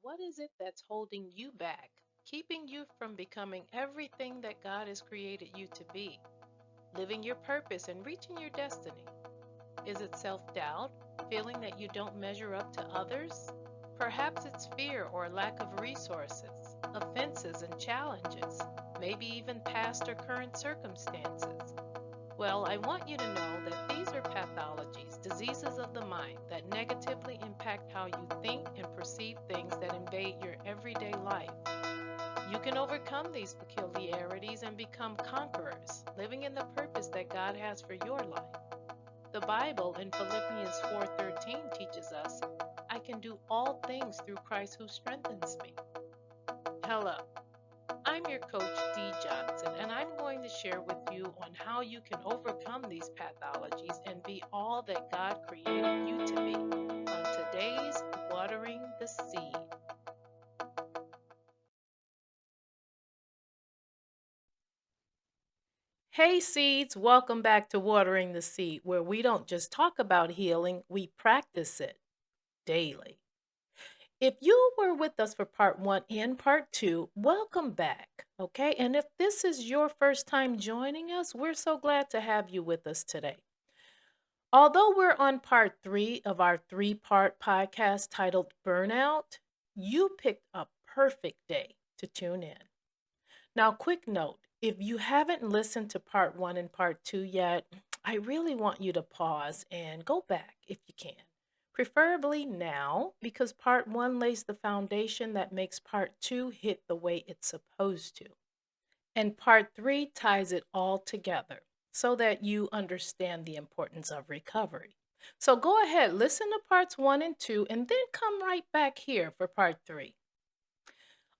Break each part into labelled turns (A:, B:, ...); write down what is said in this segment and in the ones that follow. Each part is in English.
A: What is it that's holding you back, keeping you from becoming everything that God has created you to be, living your purpose and reaching your destiny? Is it self doubt, feeling that you don't measure up to others? Perhaps it's fear or lack of resources, offenses and challenges, maybe even past or current circumstances. Well, I want you to know that these are pathologies, diseases of the mind that negatively impact how you think and perceive things that invade your everyday life. You can overcome these peculiarities and become conquerors, living in the purpose that God has for your life. The Bible in Philippians 4:13 teaches us, I can do all things through Christ who strengthens me. Hello, I'm your coach Dee Johnson, and I'm going to share with you on how you can overcome these pathologies and be all that God created you to be on today's Watering the Seed. Hey seeds, welcome back to Watering the Seed, where we don't just talk about healing, we practice it daily. If you were with us for part one and part two, welcome back. Okay. And if this is your first time joining us, we're so glad to have you with us today. Although we're on part three of our three-part podcast titled Burnout, you picked a perfect day to tune in. Now, quick note, if you haven't listened to part one and part two yet, I really want you to pause and go back if you can. Preferably now, because part one lays the foundation that makes part two hit the way it's supposed to. And part three ties it all together so that you understand the importance of recovery. So go ahead, listen to parts one and two, and then come right back here for part three.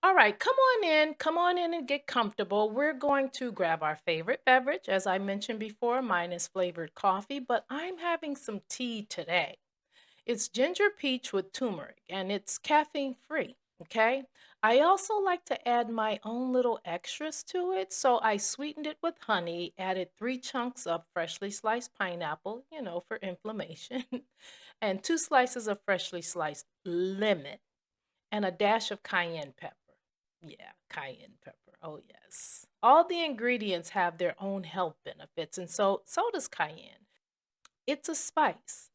A: All right, come on in and get comfortable. We're going to grab our favorite beverage. As I mentioned before, mine is flavored coffee, but I'm having some tea today. It's ginger peach with turmeric and it's caffeine free. Okay. I also like to add my own little extras to it. So I sweetened it with honey, added 3 chunks of freshly sliced pineapple, for inflammation, and 2 slices of freshly sliced lemon, and a dash of cayenne pepper. Yeah, cayenne pepper. Oh, yes. All the ingredients have their own health benefits, and so does cayenne. It's a spice.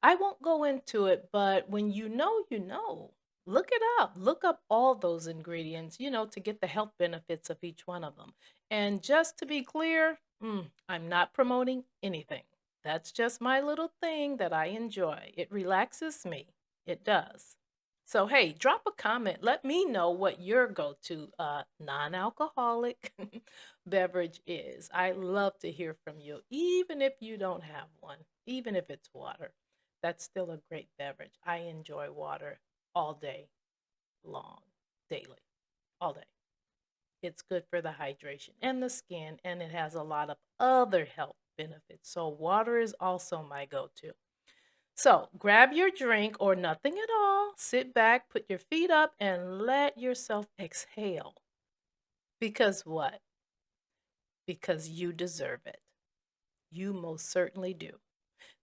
A: I won't go into it, but when you know, you know. Look it up. Look up all those ingredients, to get the health benefits of each one of them. And just to be clear, I'm not promoting anything. That's just my little thing that I enjoy. It relaxes me. It does. So, hey, drop a comment. Let me know what your go to non alcoholic beverage is. I love to hear from you, even if you don't have one, even if it's water. That's still a great beverage. I enjoy water all day long, daily, all day. It's good for the hydration and the skin, and it has a lot of other health benefits. So, water is also my go to. So grab your drink or nothing at all, sit back, put your feet up, and let yourself exhale. Because what? Because you deserve it. You most certainly do.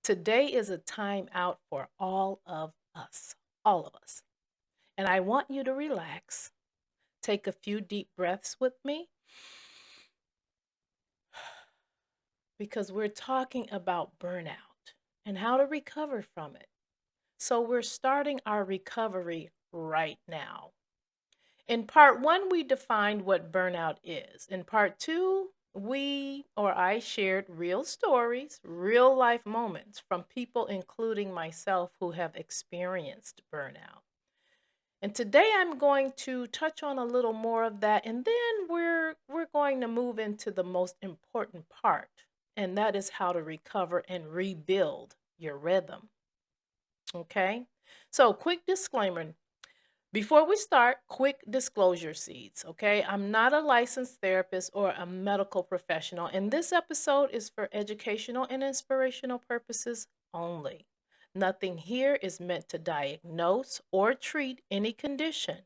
A: Today is a time out for all of us. And I want you to relax. Take a few deep breaths with me because we're talking about burnout and how to recover from it. So we're starting our recovery right now. In part one, we defined what burnout is. In part two, I shared real stories, real life moments from people, including myself, who have experienced burnout. And today I'm going to touch on a little more of that, and then we're going to move into the most important part, and that is how to recover and rebuild your rhythm. Okay? So, quick disclaimer before we start, quick disclosure seeds, okay? I'm not a licensed therapist or a medical professional, and this episode is for educational and inspirational purposes only. Nothing here is meant to diagnose or treat any condition.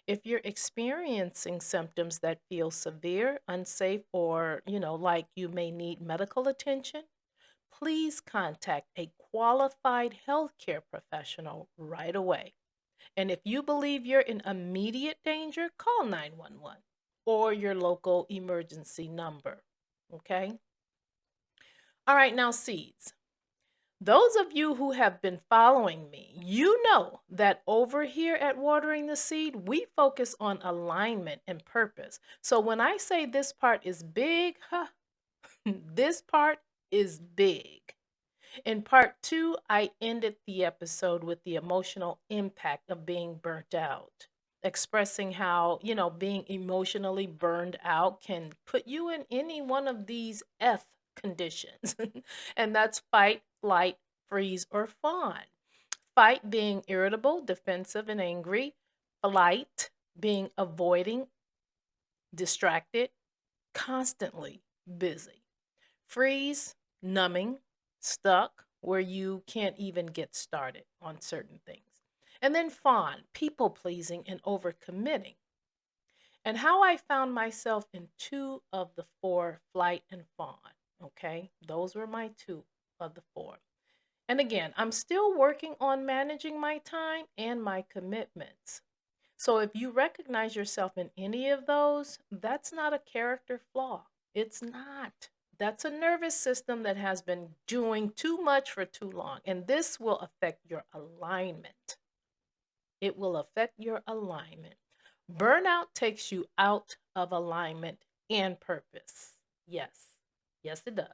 A: If you're experiencing symptoms that feel severe, unsafe, or, like you may need medical attention, please contact a qualified healthcare professional right away. And if you believe you're in immediate danger, call 911 or your local emergency number. Okay? All right, now, seeds. Those of you who have been following me, you know that over here at Watering the Seed, we focus on alignment and purpose. So when I say this part is big, this part is big. In part two, I ended the episode with the emotional impact of being burnt out, expressing how, being emotionally burned out can put you in any one of these F conditions. And that's fight, flight, freeze, or fawn. Fight being irritable, defensive, and angry. Flight being avoiding, distracted, constantly busy. Freeze, numbing, stuck, where you can't even get started on certain things. And then fawn, people pleasing and overcommitting. And how I found myself in two of the four, flight and fawn. Okay, those were my two of the four. And again, I'm still working on managing my time and my commitments. So if you recognize yourself in any of those, that's not a character flaw. It's not. That's a nervous system that has been doing too much for too long. And this will affect your alignment. It will affect your alignment. Burnout takes you out of alignment and purpose. Yes. Yes, it does.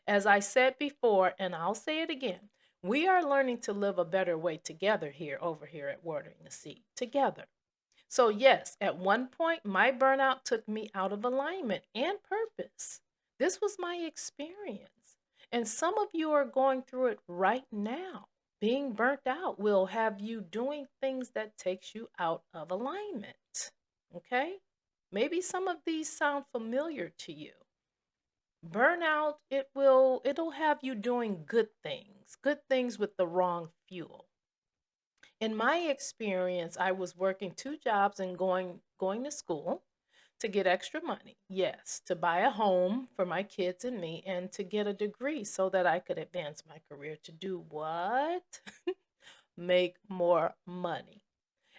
A: As I said before, and I'll say it again, we are learning to live a better way together here, over here at Watering the Seed. Together. So, yes, at one point, my burnout took me out of alignment and purpose. This was my experience. And some of you are going through it right now. Being burnt out will have you doing things that takes you out of alignment. Okay? Maybe some of these sound familiar to you. Burnout, it'll have you doing good things with the wrong fuel. In my experience, I was working two jobs and going to school to get extra money. Yes, to buy a home for my kids and me and to get a degree so that I could advance my career to do what? Make more money.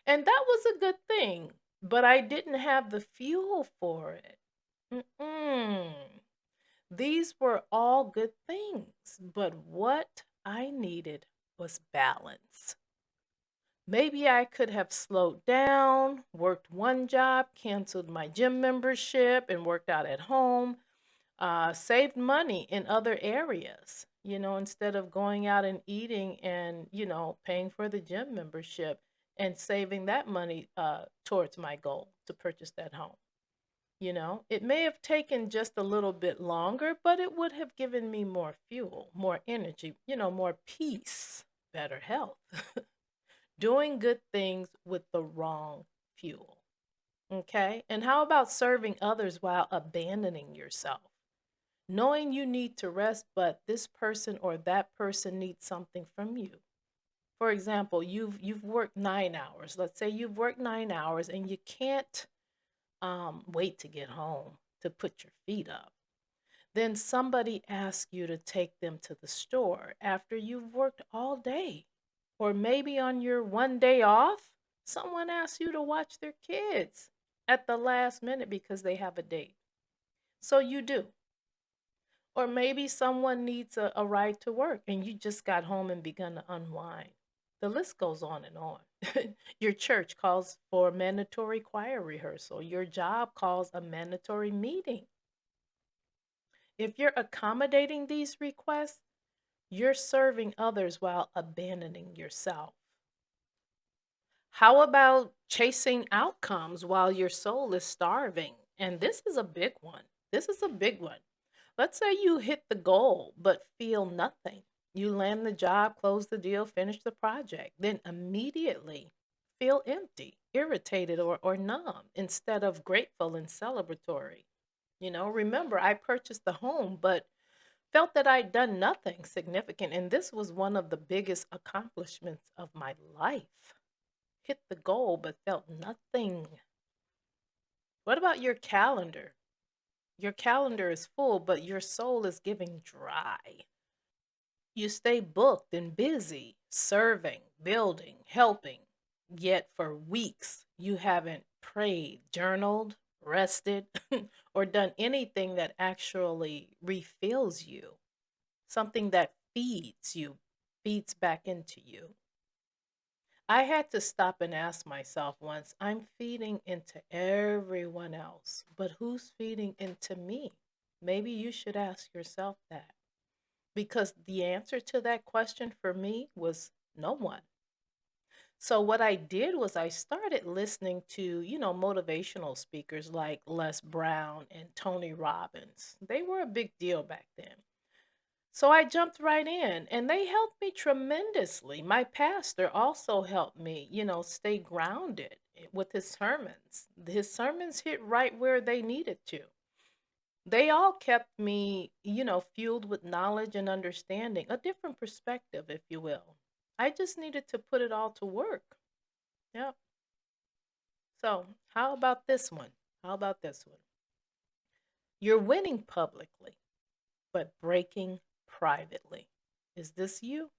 A: And that was a good thing, but I didn't have the fuel for it. Mm-mm. These were all good things, but what I needed was balance. Maybe I could have slowed down, worked one job, canceled my gym membership, and worked out at home, saved money in other areas, instead of going out and eating and, paying for the gym membership and saving that money towards my goal to purchase that home. It may have taken just a little bit longer, but it would have given me more fuel, more energy, more peace, better health. Doing good things with the wrong fuel. Okay? And how about serving others while abandoning yourself? Knowing you need to rest, but this person or that person needs something from you. For example, you've worked 9 hours. Let's say you've worked 9 hours and you can't wait to get home to put your feet up. Then somebody asks you to take them to the store after you've worked all day. Or maybe on your one day off, someone asks you to watch their kids at the last minute because they have a date. So you do. Or maybe someone needs a ride to work and you just got home and begun to unwind. The list goes on and on. Your church calls for mandatory choir rehearsal. Your job calls a mandatory meeting. If you're accommodating these requests, you're serving others while abandoning yourself. How about chasing outcomes while your soul is starving? And this is a big one. This is a big one. Let's say you hit the goal but feel nothing. You land the job, close the deal, finish the project, then immediately feel empty, irritated, or numb instead of grateful and celebratory. Remember, I purchased the home, but felt that I'd done nothing significant. And this was one of the biggest accomplishments of my life. Hit the goal, but felt nothing. What about your calendar? Your calendar is full, but your soul is giving dry. You stay booked and busy, serving, building, helping, Yet for weeks, you haven't prayed, journaled, rested, or done anything that actually refills you, something that feeds you, feeds back into you. I had to stop and ask myself once, I'm feeding into everyone else, but who's feeding into me? Maybe you should ask yourself that. Because the answer to that question for me was no one. So what I did was I started listening to, motivational speakers like Les Brown and Tony Robbins. They were a big deal back then. So I jumped right in and they helped me tremendously. My pastor also helped me, stay grounded with his sermons. His sermons hit right where they needed to. They all kept me, fueled with knowledge and understanding, a different perspective, if you will. I just needed to put it all to work. Yep. So, how about this one? How about this one? You're winning publicly, but breaking privately. Is this you?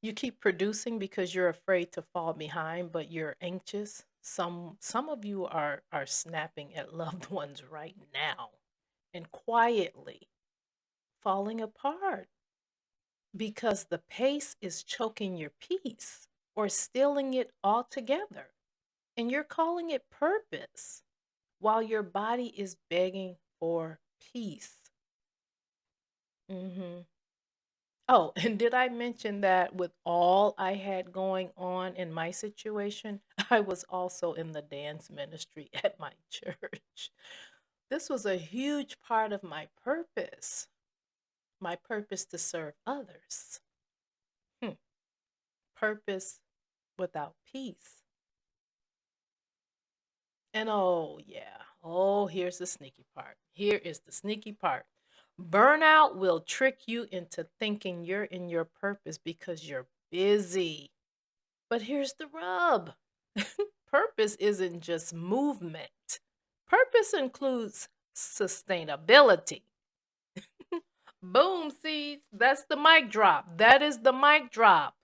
A: You keep producing because you're afraid to fall behind, but you're anxious. Some of you are snapping at loved ones right now and quietly falling apart because the pace is choking your peace or stealing it altogether. And you're calling it purpose while your body is begging for peace. hmm Oh, and did I mention that with all I had going on in my situation, I was also in the dance ministry at my church. This was a huge part of my purpose to serve others. Hmm. Purpose without peace. And oh, yeah. Oh, here's the sneaky part. Here is the sneaky part. Burnout will trick you into thinking you're in your purpose because you're busy. But here's the rub. Purpose isn't just movement. Purpose includes sustainability. Boom, seeds. That's the mic drop. That is the mic drop.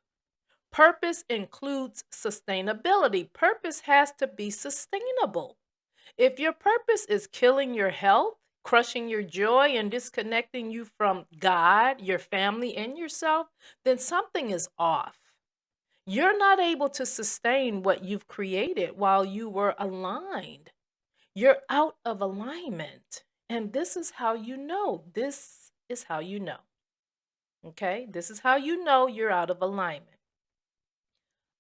A: Purpose includes sustainability. Purpose has to be sustainable. If your purpose is killing your health, crushing your joy, and disconnecting you from God, your family, and yourself, then something is off. You're not able to sustain what you've created while you were aligned. You're out of alignment. And this is how you know. This is how you know. Okay? This is how you know you're out of alignment.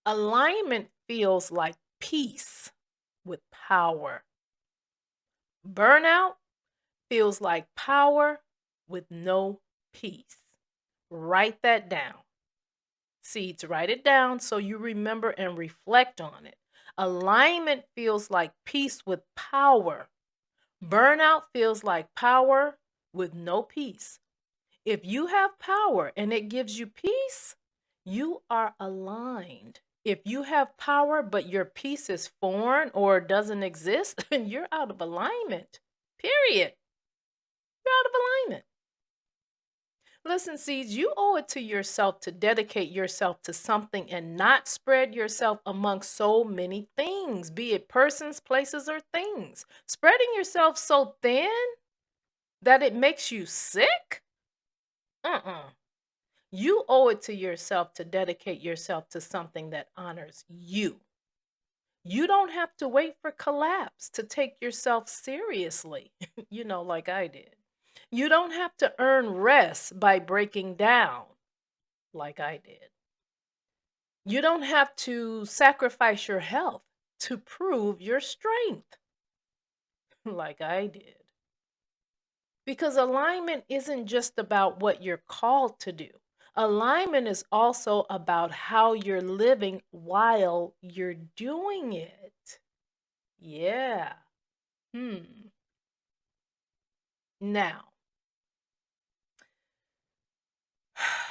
A: Alignment feels like peace with power. Burnout feels like power with no peace. Write that down. Seeds, write it down so you remember and reflect on it. Alignment feels like peace with power. Burnout feels like power with no peace. If you have power and it gives you peace, you are aligned. If you have power but your peace is foreign or doesn't exist, then you're out of alignment. Period. You're out of alignment. Listen, Seeds, you owe it to yourself to dedicate yourself to something and not spread yourself among so many things, be it persons, places, or things. Spreading yourself so thin that it makes you sick? Uh-uh. You owe it to yourself to dedicate yourself to something that honors you. You don't have to wait for collapse to take yourself seriously, like I did. You don't have to earn rest by breaking down, like I did. You don't have to sacrifice your health to prove your strength, like I did. Because alignment isn't just about what you're called to do. Alignment is also about how you're living while you're doing it. Yeah. Hmm. Now,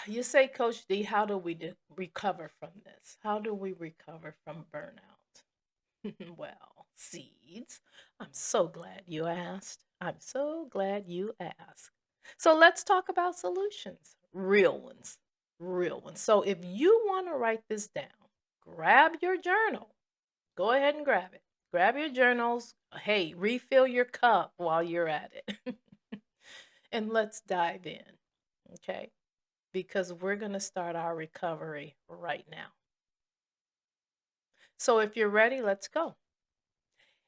A: you say, Coach D, how do we recover from this? How do we recover from burnout? Well, seeds, I'm so glad you asked. I'm so glad you asked. So let's talk about solutions, real ones, real ones. So if you want to write this down, grab your journal. Go ahead and grab it. Grab your journals. Hey, refill your cup while you're at it. And let's dive in, okay? Because we're going to start our recovery right now. So if you're ready, let's go.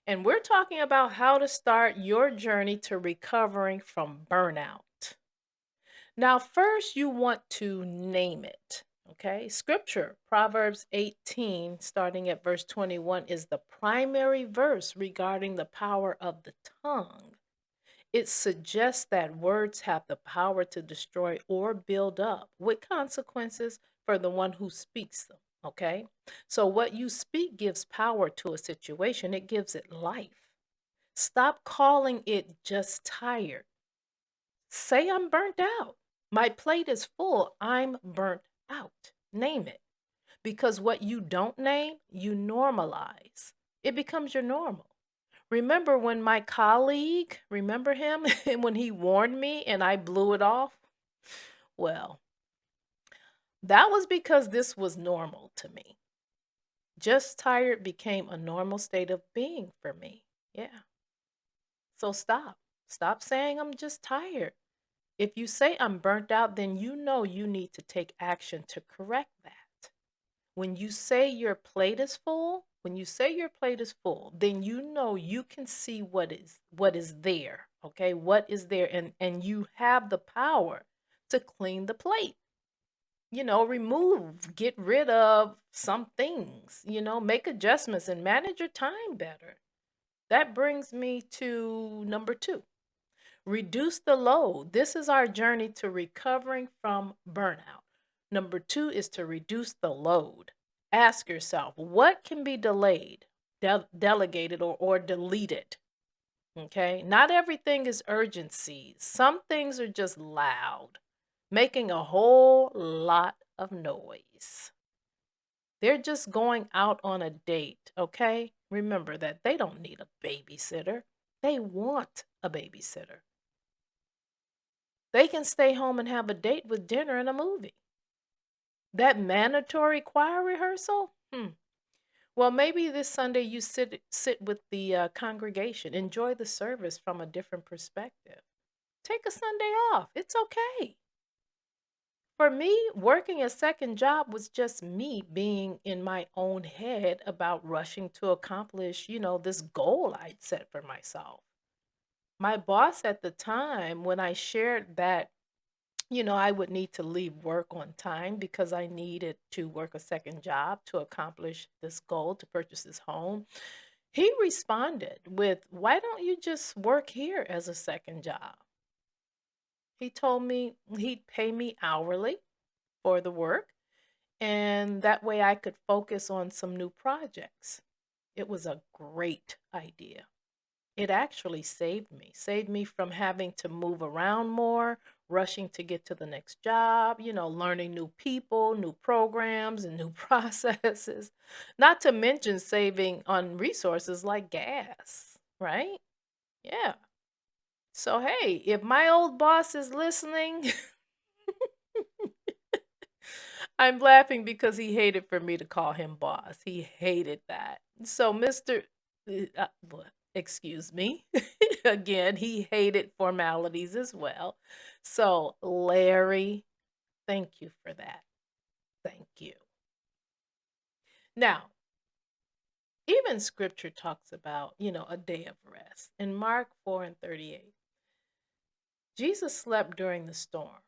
A: And we're talking about how to start your journey to recovering from burnout. Now, first, you want to name it. Okay. Scripture, Proverbs 18, starting at verse 21, is the primary verse regarding the power of the tongue. It suggests that words have the power to destroy or build up, with consequences for the one who speaks them. Okay. So, what you speak gives power to a situation, it gives it life. Stop calling it just tired. Say, I'm burnt out. My plate is full. I'm burnt out. Name it. Because what you don't name, you normalize. It becomes your normal. Remember when my colleague, remember him, and when he warned me and I blew it off? Well, that was because this was normal to me. Just tired became a normal state of being for me. Yeah. So stop. Stop saying I'm just tired. If you say I'm burnt out, then you know you need to take action to correct that. When you say your plate is full, then you know you can see what is there, okay? What is there, and you have the power to clean the plate. Remove, get rid of some things, make adjustments and manage your time better. That brings me to number 2. Reduce the load. This is our journey to recovering from burnout. Number 2 is to reduce the load. Ask yourself, what can be delayed, delegated, or deleted? Okay. Not everything is urgency. Some things are just loud, making a whole lot of noise. They're just going out on a date. Okay. Remember that they don't need a babysitter, they want a babysitter. They can stay home and have a date with dinner and a movie. That mandatory choir rehearsal? Well, maybe this Sunday you sit with the congregation, enjoy the service from a different perspective. Take a Sunday off. It's okay. For me, working a second job was just me being in my own head about rushing to accomplish, this goal I'd set for myself. My boss at the time, when I shared that I would need to leave work on time because I needed to work a second job to accomplish this goal to purchase this home. He responded with, "Why don't you just work here as a second job?" He told me he'd pay me hourly for the work, and that way I could focus on some new projects. It was a great idea. It actually saved me from having to move around more, rushing to get to the next job, learning new people, new programs, and new processes. Not to mention saving on resources like gas, right? Yeah. So, hey, if my old boss is listening, I'm laughing because he hated for me to call him boss. He hated that. So, excuse me. Again, he hated formalities as well. So, Larry, thank you for that. Thank you. Now, even scripture talks about, a day of rest. In Mark 4 and 38, Jesus slept during the storm,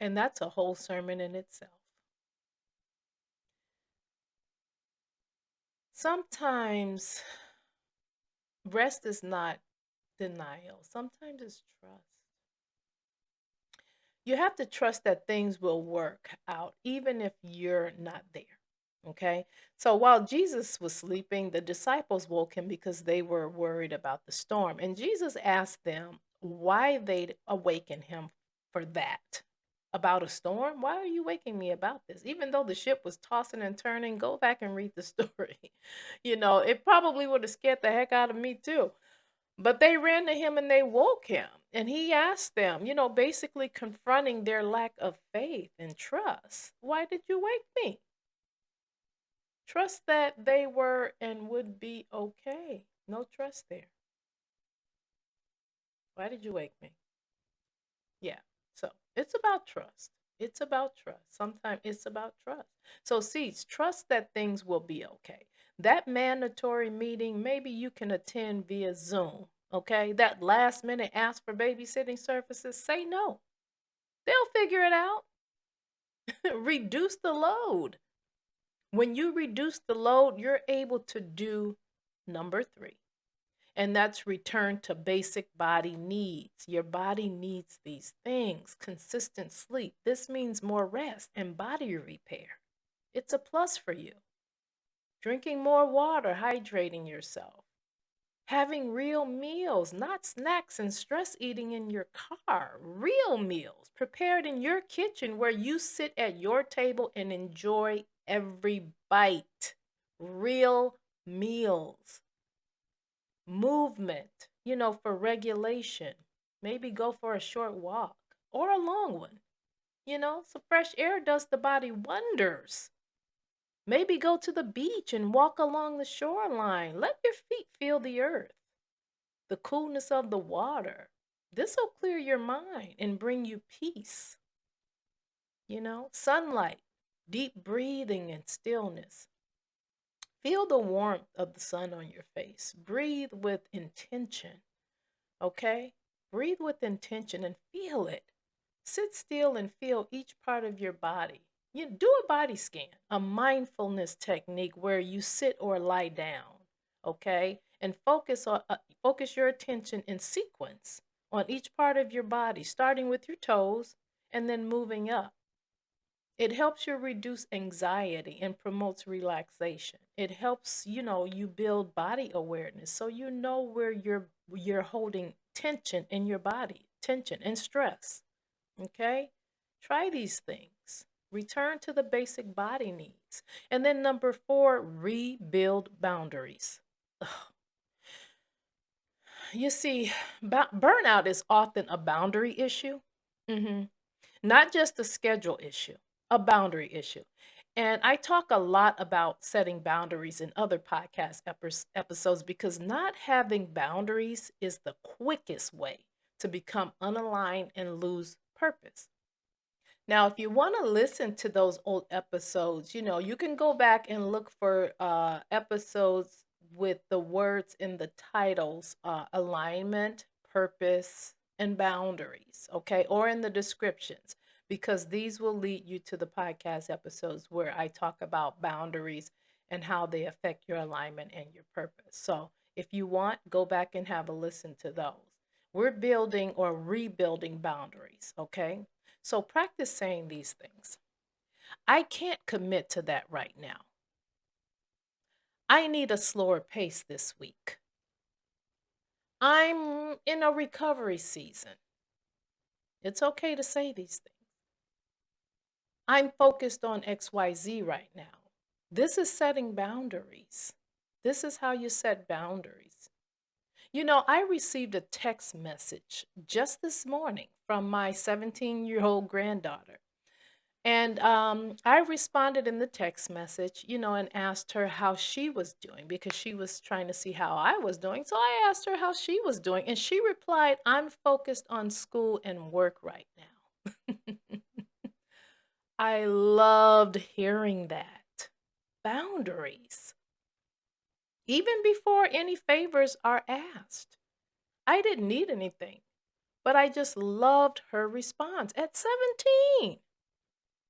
A: and that's a whole sermon in itself. Sometimes rest is not denial, sometimes it's trust. You have to trust that things will work out even if you're not there. Okay. So while Jesus was sleeping, the disciples woke him because they were worried about the storm. And Jesus asked them why they'd awaken him for that. About a storm? Why are you waking me about this? Even though the ship was tossing and turning, go back and read the story. It probably would have scared the heck out of me too. But they ran to him and they woke him. And he asked them, basically confronting their lack of faith and trust. Why did you wake me? Trust that they were and would be okay. No trust there. Why did you wake me? Yeah. So it's about trust. It's about trust. Sometimes it's about trust. So, seeds, trust that things will be okay. That mandatory meeting, maybe you can attend via Zoom. Okay. That last minute ask for babysitting services, say no. They'll figure it out. Reduce the load. When you reduce the load, you're able to do number three, and that's return to basic body needs. Your body needs these things: consistent sleep. This means more rest and body repair. It's a plus for you. Drinking more water, hydrating yourself. Having real meals, not snacks and stress eating in your car. Real meals prepared in your kitchen where you sit at your table and enjoy every bite. Real meals. Movement, for regulation. Maybe go for a short walk or a long one. So fresh air does the body wonders. Maybe go to the beach and walk along the shoreline. Let your feet feel the earth, the coolness of the water. This will clear your mind and bring you peace. Sunlight, deep breathing, and stillness. Feel the warmth of the sun on your face. Breathe with intention. Okay? Breathe with intention and feel it. Sit still and feel each part of your body. You do a body scan, a mindfulness technique where you sit or lie down, okay? And focus your attention in sequence on each part of your body, starting with your toes and then moving up. It helps you reduce anxiety and promotes relaxation. It helps, you build body awareness so you know where you're holding tension in your body, tension and stress. Okay? Try these things. Return to the basic body needs. And then number 4, rebuild boundaries. Ugh. You see, burnout is often a boundary issue. Mhm. Not just a schedule issue, a boundary issue. And I talk a lot about setting boundaries in other podcast episodes because not having boundaries is the quickest way to become unaligned and lose purpose. Now, if you want to listen to those old episodes, you can go back and look for episodes with the words in the titles, alignment, purpose, and boundaries, okay? Or in the descriptions, because these will lead you to the podcast episodes where I talk about boundaries and how they affect your alignment and your purpose. So if you want, go back and have a listen to those. We're building or rebuilding boundaries, okay? So practice saying these things. I can't commit to that right now. I need a slower pace this week. I'm in a recovery season. It's okay to say these things. I'm focused on XYZ right now. This is setting boundaries. This is how you set boundaries. I received a text message just this morning from my 17-year-old granddaughter. And I responded in the text message, and asked her how she was doing because she was trying to see how I was doing. So I asked her how she was doing, and she replied, I'm focused on school and work right now. I loved hearing that. Boundaries. Even before any favors are asked. I didn't need anything, but I just loved her response at 17.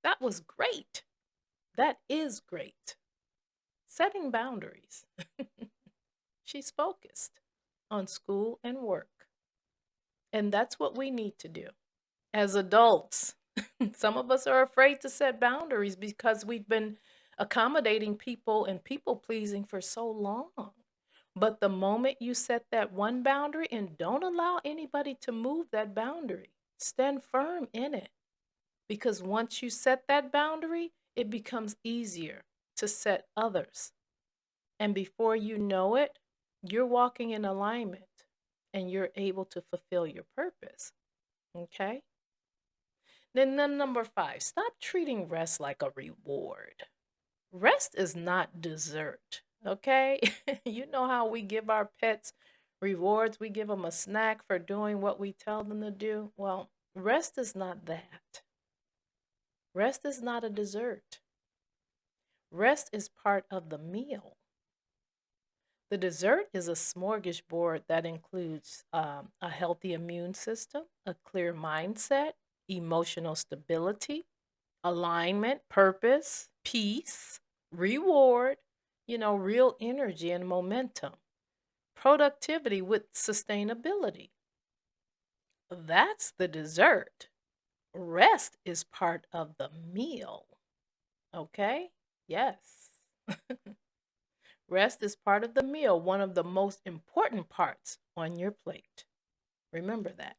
A: That was great. That is great. Setting boundaries. She's focused on school and work. And that's what we need to do as adults. Some of us are afraid to set boundaries because we've been accommodating people and people pleasing for so long. But the moment you set that one boundary and don't allow anybody to move that boundary, stand firm in it. Because once you set that boundary, it becomes easier to set others. And before you know it, you're walking in alignment and you're able to fulfill your purpose. Okay? Then number 5, stop treating rest like a reward. Rest is not dessert, okay? You know how we give our pets rewards? We give them a snack for doing what we tell them to do. Well, rest is not that. Rest is not a dessert. Rest is part of the meal. The dessert is a smorgasbord that includes a healthy immune system, a clear mindset, emotional stability, alignment, purpose, peace, reward, real energy and momentum, productivity with sustainability. That's the dessert. Rest is part of the meal. Okay? Yes. Rest is part of the meal, one of the most important parts on your plate. Remember that.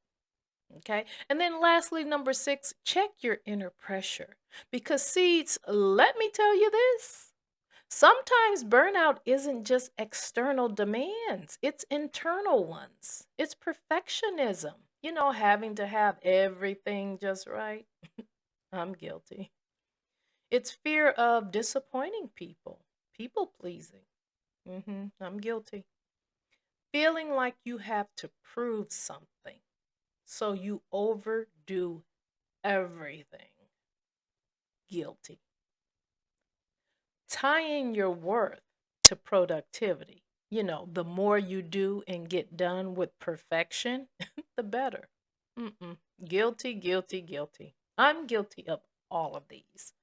A: Okay. And then lastly, number six, check your inner pressure. Because seeds, let me tell you this. Sometimes burnout isn't just external demands, it's internal ones. It's perfectionism, having to have everything just right. I'm guilty. It's fear of disappointing people, people pleasing. I'm guilty. Feeling like you have to prove something, so you overdo everything. Guilty. Tying your worth to productivity. The more you do and get done with perfection, the better. Mm-mm. Guilty, guilty, guilty. I'm guilty of all of these.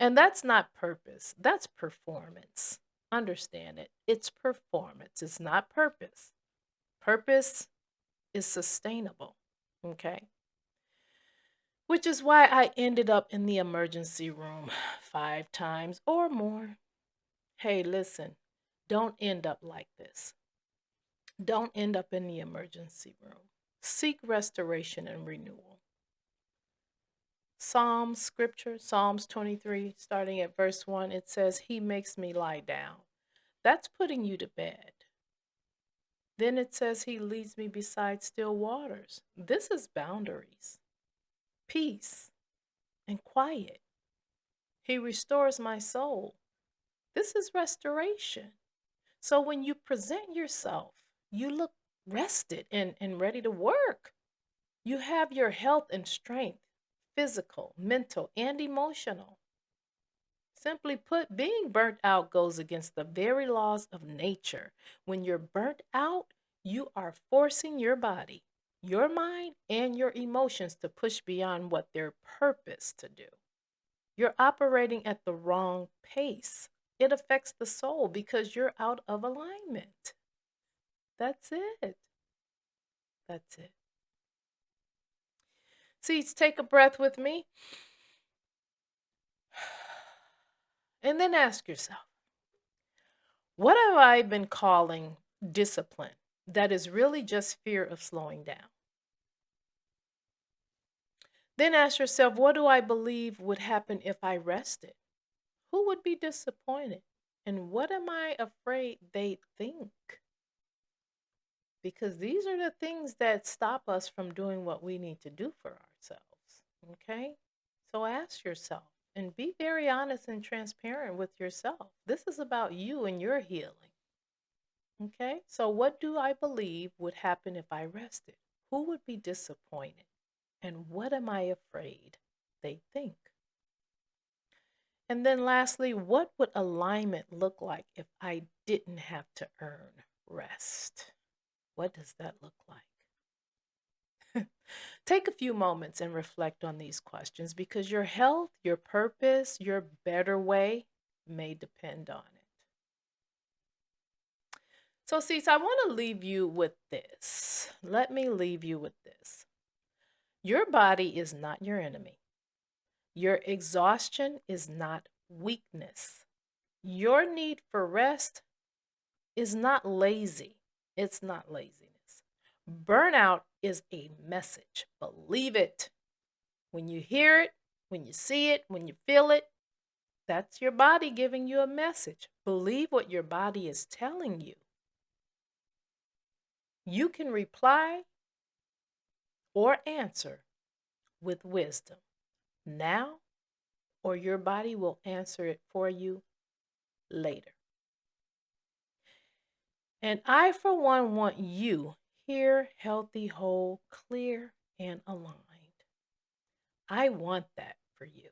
A: And that's not purpose, that's performance. Understand it. It's performance, it's not purpose. Purpose is sustainable. Okay. Which is why I ended up in the emergency room 5 times or more. Hey, listen, don't end up like this. Don't end up in the emergency room. Seek restoration and renewal. Psalms scripture, Psalms 23, starting at verse 1, it says, He makes me lie down. That's putting you to bed. Then it says, He leads me beside still waters. This is boundaries, peace, and quiet. He restores my soul. This is restoration. So when you present yourself, you look rested and ready to work. You have your health and strength, physical, mental, and emotional. Simply put, being burnt out goes against the very laws of nature. When you're burnt out, you are forcing your body, your mind, and your emotions to push beyond what they're purposed to do. You're operating at the wrong pace. It affects the soul because you're out of alignment. That's it. That's it. Seeds, take a breath with me and then ask yourself, what have I been calling discipline that is really just fear of slowing down? Then ask yourself, what do I believe would happen if I rested? Who would be disappointed? And what am I afraid they think? Because these are the things that stop us from doing what we need to do for ourselves. Okay? So ask yourself and be very honest and transparent with yourself. This is about you and your healing. Okay? So, what do I believe would happen if I rested? Who would be disappointed? And what am I afraid they think? And then, lastly, what would alignment look like if I didn't have to earn rest? What does that look like? Take a few moments and reflect on these questions because your health, your purpose, your better way may depend on it. So, Cease, I want to leave you with this. Let me leave you with this. Your body is not your enemy. Your exhaustion is not weakness. Your need for rest is not lazy. It's not laziness. Burnout is a message. Believe it. When you hear it, when you see it, when you feel it, that's your body giving you a message. Believe what your body is telling you. You can reply or answer with wisdom now, or your body will answer it for you later. And I, for one, want you here, healthy, whole, clear, and aligned. I want that for you.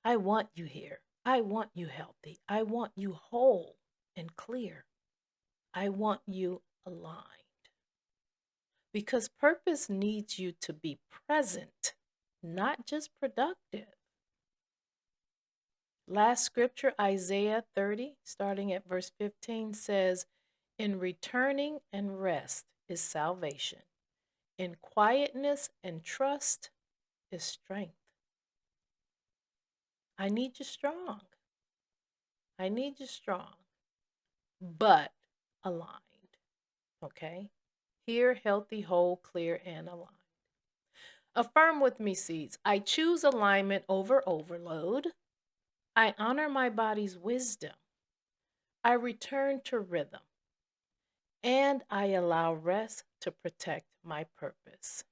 A: I want you here. I want you healthy. I want you whole and clear. I want you aligned. Because purpose needs you to be present, not just productive. Last scripture, Isaiah 30, starting at verse 15, says, "In returning and rest is salvation. In quietness and trust is strength." I need you strong. I need you strong, but aligned. Okay? Here, healthy, whole, clear, and aligned. Affirm with me, seeds. I choose alignment over overload. I honor my body's wisdom. I return to rhythm. And I allow rest to protect my purpose.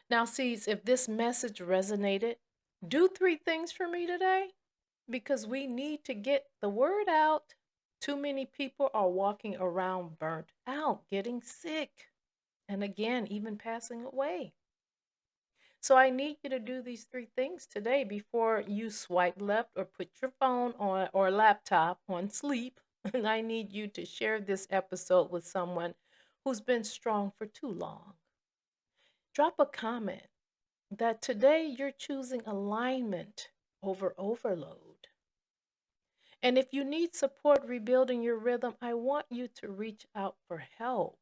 A: Now, seeds, if this message resonated, do 3 things for me today because we need to get the word out. Too many people are walking around burnt out, getting sick, and again, even passing away. So I need you to do these 3 things today before you swipe left or put your phone on or laptop on sleep. And I need you to share this episode with someone who's been strong for too long. Drop a comment that today you're choosing alignment over overload. And if you need support rebuilding your rhythm, I want you to reach out for help.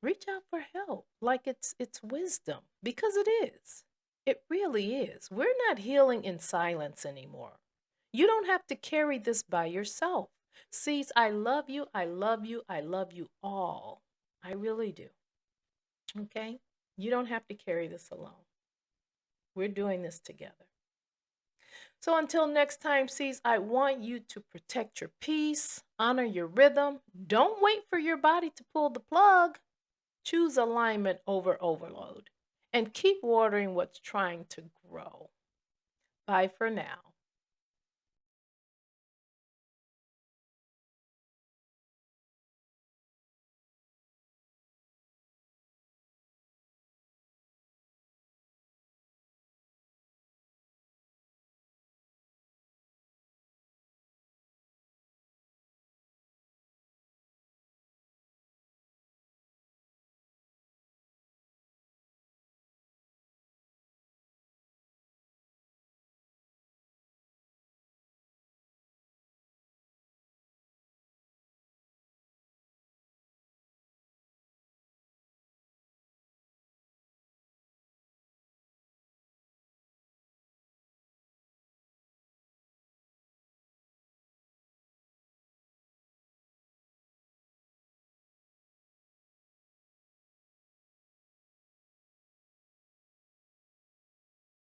A: Reach out for help like it's wisdom because it is. It really is. We're not healing in silence anymore. You don't have to carry this by yourself. Sees, I love you. I love you. I love you all. I really do. Okay? You don't have to carry this alone. We're doing this together. So until next time, Sees, I want you to protect your peace, honor your rhythm. Don't wait for your body to pull the plug. Choose alignment over overload and keep watering what's trying to grow. Bye for now.